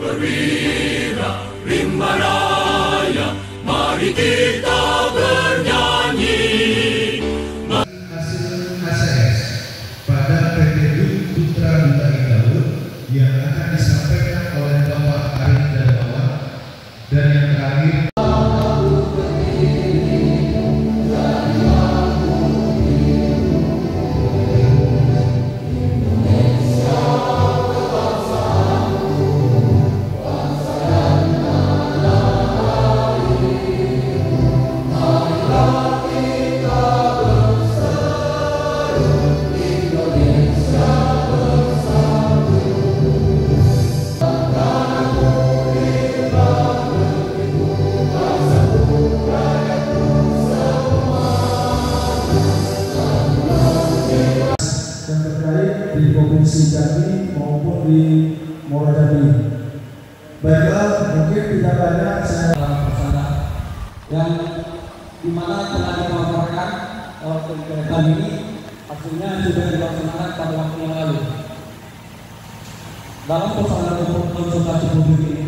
Perwira Rimba Raya, mari kita bernyanyi. Hasil HCS pada PT Duk Putra Bintang Daud yang akan disampaikan oleh Bapak Arif Darmawan, dan yang terakhir di Provinsi Jambi maupun di Muara Jambi. Baiklah, mungkin tidak banyak saya bersama yang dimana telah dilaporkan kegiatan ini hasilnya sudah dilaksanakan pada waktu yang lalu. Dalam pelaksanaan konsultasi publik ini,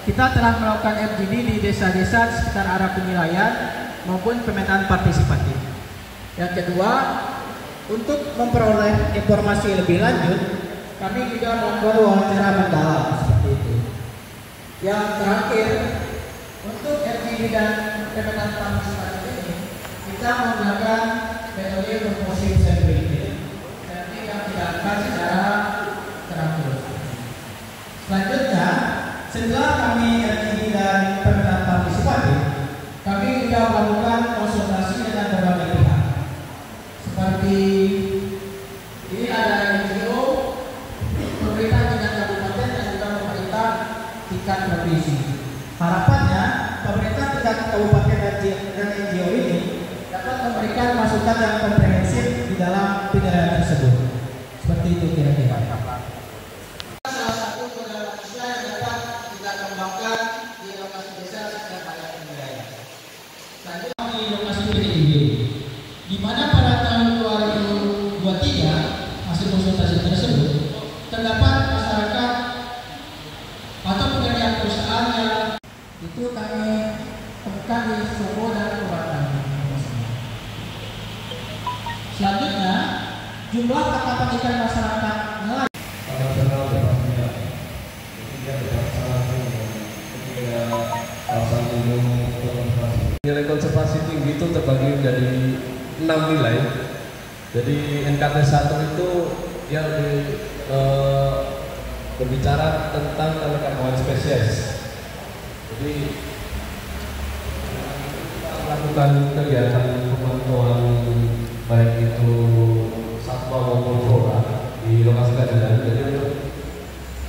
kita telah melakukan FGD di desa-desa di sekitar area penilaian maupun pemetaan partisipatif. Yang kedua, untuk memperoleh informasi lebih lanjut, kami juga melakukan wawancara mendalam seperti itu. Yang terakhir, untuk FGD dan pemetaan partisipatif ini, kita menggunakan metode proporsi sampling, jadi yang dilakukan secara teratur. Selanjutnya, setelah kami FGD dan pemetaan partisipatif, kami juga melakukan konsultasi dengan berbagai pihak. Seperti ini ada NGO, pemerintah tingkat kabupaten dan juga pemerintah tingkat provinsi. Harapannya pemerintah tingkat kabupaten dan NGO ini dapat memberikan masukan yang komprehensif di dalam penilaian tersebut. Seperti itu kira-kira. Di mana pada tahun 2023 hasil konsultasi tersebut terdapat masyarakat atau pekerjaan perusahaan yang itu kami temukan di Solo dan Purwakarta. Selanjutnya, jumlah ketetapan ikan masyarakat nelayan nilai konservasi tinggi itu terbagi menjadi 6 nilai. Jadi NKT 1 itu yang berbicara tentang keanekaragaman spesies. Jadi kita melakukan kegiatan pemantauan baik itu satwa maupun flora di lokasi kajian. Jadi untuk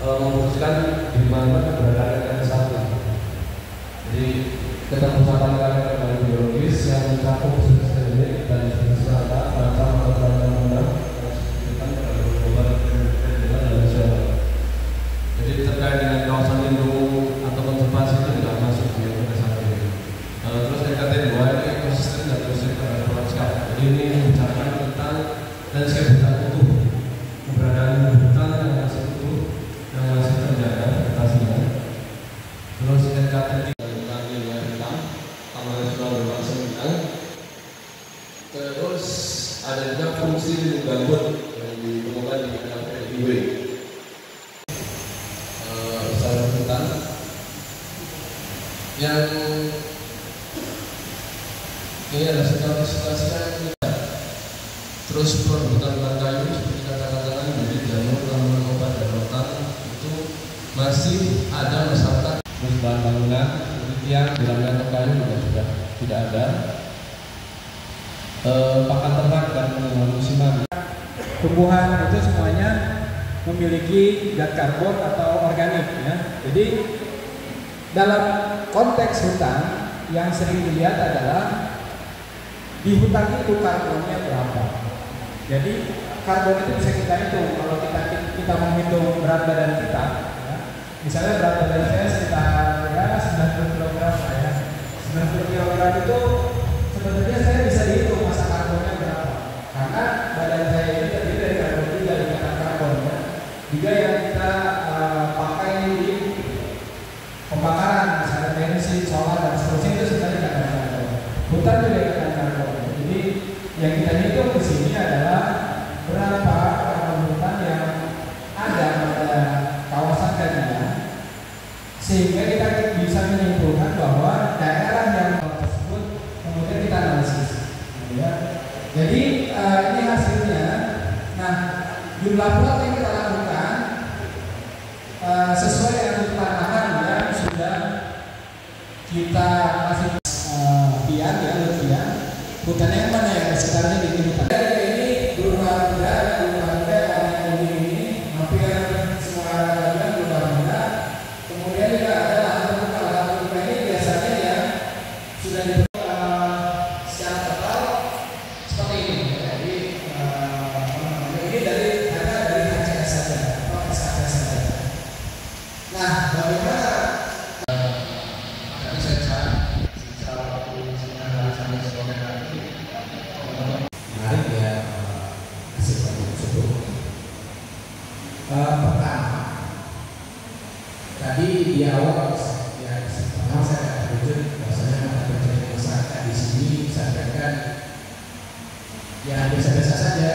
memutuskan di mana keberadaan NKT 1. Jadi keterpusatan keanekaragaman biologis yang mencakup spesies endemik dan spesies langka, macam atau undang-undang dan nasional. Jadi terkait dengan kawasan lindung atau konservasi itu tidak masuk di NKT 1 ini. Terus NKT 2 ini ekosistem dan ekosistem ekosistem. Jadi ini membicarakan tentang landscape hutan utuh, keberadaan hutan yang masih utuh, yang masih terjaga vegetasinya. Terus NKT 3 terus ada juga fungsi lindung gambut yang ditemukan di LPIW. Usaha hutan yang ini ada situasi terus perhutan kayu seperti kata-kata dari jamur, tanaman obat dan rotan itu masih ada masyarakat. Terus bahan bangunan yang dilakukan kayu juga sudah tidak ada. Pakan ternak dan pengelolaan musiman. Tumbuhan itu semuanya memiliki zat karbon atau organik, ya. Jadi dalam konteks hutan yang sering dilihat adalah di hutan itu karbonnya berapa. Jadi karbon itu bisa kita hitung. Kalau kita menghitung berat badan kita, ya, misalnya berat badan saya sekitar ya 90 kg, ya. 90 kg itu Sebetulnya saya bisa dihitung masa karbonnya berapa, karena badan saya ini terdiri dari karbon 3 ikatan karbonnya, juga yang kita pakai di pembakaran, misalnya bensin, solar dan seterusnya itu sebenarnya ikatan karbon. Hutan juga ikatan karbon. Jadi yang kita hitung di sini adalah berapa karbon hutan yang ada pada kawasan kajian, sehingga kita bisa menyimpulkan bahwa daerah yang tersebut kemudian kita analisis. Ya. Jadi ini hasilnya. Nah, jumlah plot yang kita lakukan sesuai dengan tantangan yang sudah kita kasih pian ya, lukian. Hutannya yang mana ya? Sekitarnya di hutan. Ini berupa benda yang ini hampir semua bagian berupa benda. Kemudian juga ada lahan terbuka ini biasanya yang sudah di secara total seperti ini. Jadi ini dari HCS saja, SKS saja. Nah, bagaimana? Tadi saya secara waktu sampai sore hari menarik ya hasil tersebut. Pertama, tadi di awal ya pertama saya wujud bahwasanya mata pencarian masyarakat di sini sampaikan ya biasa-biasa saja.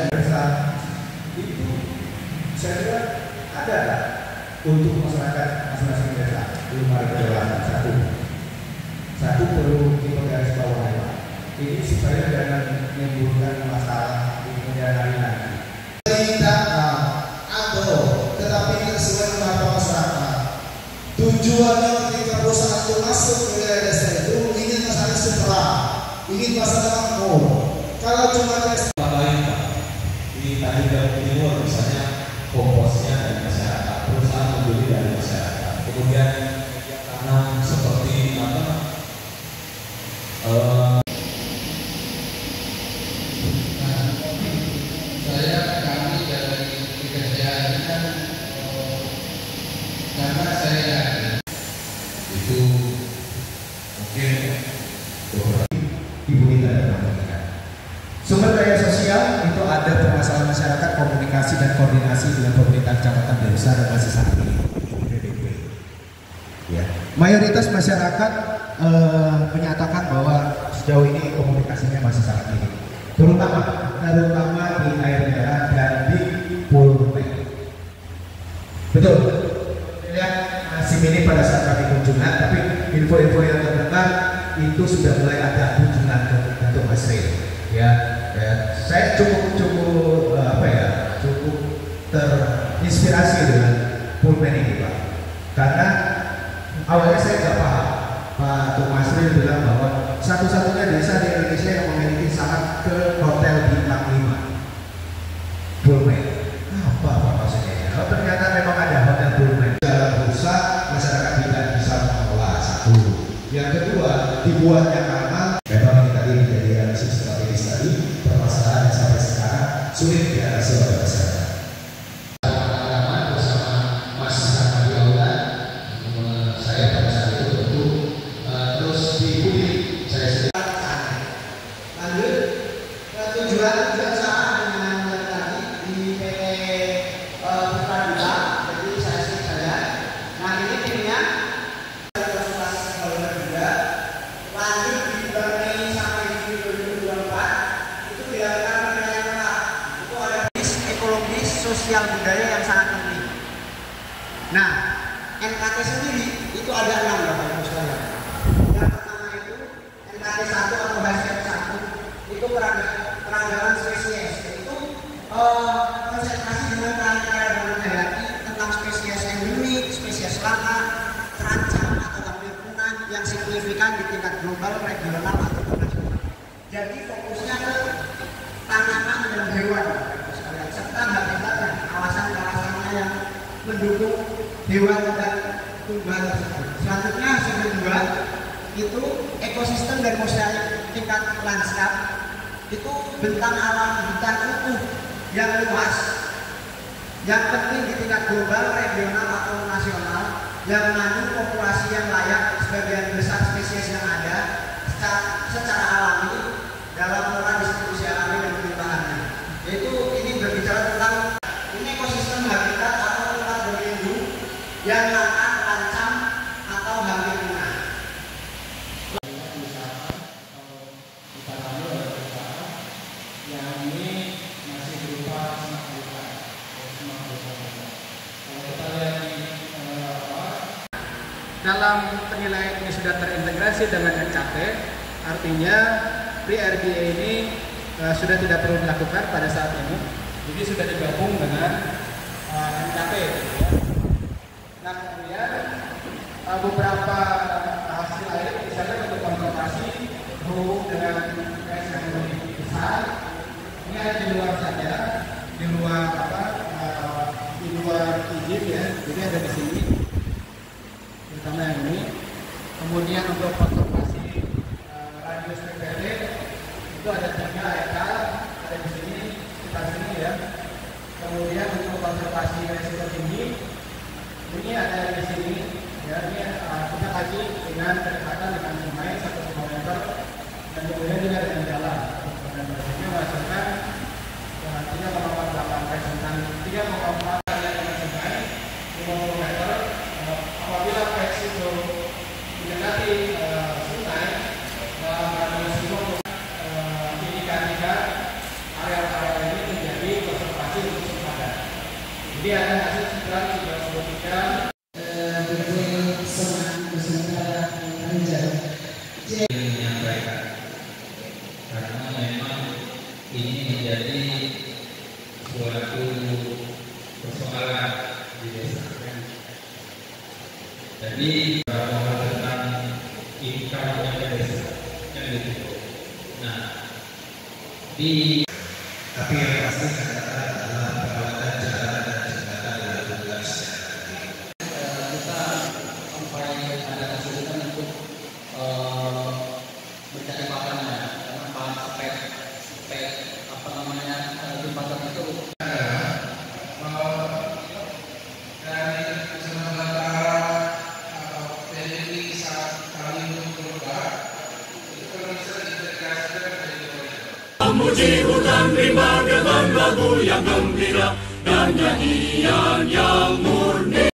Itu saya kira ada untuk masyarakat masing-masing desa belum ada kejelasan. Satu perlu kita garis bawahi. Ini supaya jangan menimbulkan masalah di kemudian hari nanti. Tidak atau tetapi tidak sesuai dengan masyarakat. Tujuannya ketika perusahaan itu masuk ke wilayah desa itu ingin masalah sejahtera, ingin masalah makmur. Kalau cuma di tadi Jawa Timur misalnya komposnya dari masyarakat, perusahaan membeli dari masyarakat, kemudian tanam seperti apa? Kami dari pekerjaan kan karena saya yakin itu mungkin Ibu Nita dan Masyarakat. Sumber daya sosial itu ada permasalahan masyarakat, komunikasi dan koordinasi dengan pemerintah kecamatan desa dan masih saat ini PDP. Ya. Mayoritas masyarakat menyatakan bahwa sejauh ini komunikasinya masih sangat minim, terutama di air merah dan di Pulpen. Betul. Lihat masih minim pada saat kami kunjungan, tapi info-info yang terdengar itu sudah mulai ada kunjungan ke Datuk Masri. Ya, saya cukup terinspirasi dengan Pulpen ini, Pak. Karena awalnya saya nggak paham. Pak Masri bilang bahwa satu-satunya desa di Indonesia yang memiliki syarat ke hotel bintang 5 Pulpen. Apa maksudnya? Kalau ternyata memang ada hotel Pulpen. Dalam rusak, masyarakat tidak bisa mengelola. Satu. Yang kedua, dibuatnya karena memang ini tadi menjadi analisis strategis tadi, permasalahan yang sampai sekarang sulit diatasi oleh masyarakat. Sosial budaya yang sangat penting. Nah, NKT sendiri itu ada 6 Bapak Ibu sekalian. Yang pertama itu NKT 1 atau hasil 1 itu keragaman spesies. Itu konsentrasi dengan keragaman hayati tentang spesies endemik, spesies langka, terancam atau hampir punah yang signifikan di tingkat global, regional atau internasional. Jadi fokusnya ke tanaman dan hewan. Serta habitatnya, kawasan-kawasannya yang mendukung hewan dan tumbuhan tersebut. Selanjutnya hasil kedua itu ekosistem dan mosaik tingkat lanskap, itu bentang alam hutan utuh yang luas, yang penting di tingkat global, regional atau nasional, yang mengandung populasi yang layak sebagian besar spesies yang ada secara alami yang akan terancam atau hampir punah. Yang ini masih berupa semak belukar. Kalau kita lihat di Dalam penilaian ini sudah terintegrasi dengan NKT, artinya pre-RGA ini sudah tidak perlu dilakukan pada saat ini, jadi sudah digabung dengan NKT. Gitu ya. Nah kemudian beberapa hasil lain, misalnya untuk konservasi berhubung dengan PS yang lebih besar, ini ada di luar saja, di luar di luar izin ya, jadi ada di sini. Terutama yang ini. Kemudian untuk konservasi radius PPT itu ada 3 hektar, ada di sini, sekitar sini ya. Kemudian untuk konservasi resiko tinggi ini ada di sini ya. Ini kita kaji dengan kedekatan dengan sungai 1 km dan kemudian juga dengan jalan. Dan biasanya menghasilkan 3,48 resentan 3,4 kali dengan sungai 50 meter. Apabila PX itu mendekati sungai dalam radius 50 indikasikan area-area ini menjadi konservasi untuk sempadan. Jadi ada hasil sekitar 33 menyampaikan karena memang ini menjadi suatu persoalan di desa. Jadi bahwa tentang income-nya ke desa kan gitu. Nah, Tapi yang pasti katakan adalah perawatan jalan dan jembatan dilakukan secara kita sampai ada kesulitan untuk mencari pakannya karena bahan spek apa namanya jembatan itu dari Sumatera atau TNI saat kali untuk berubah itu kalau bisa diintegrasikan menjadi koridor. Memuji hutan rimba dengan lagu yang gembira dan nyanyian yang murni.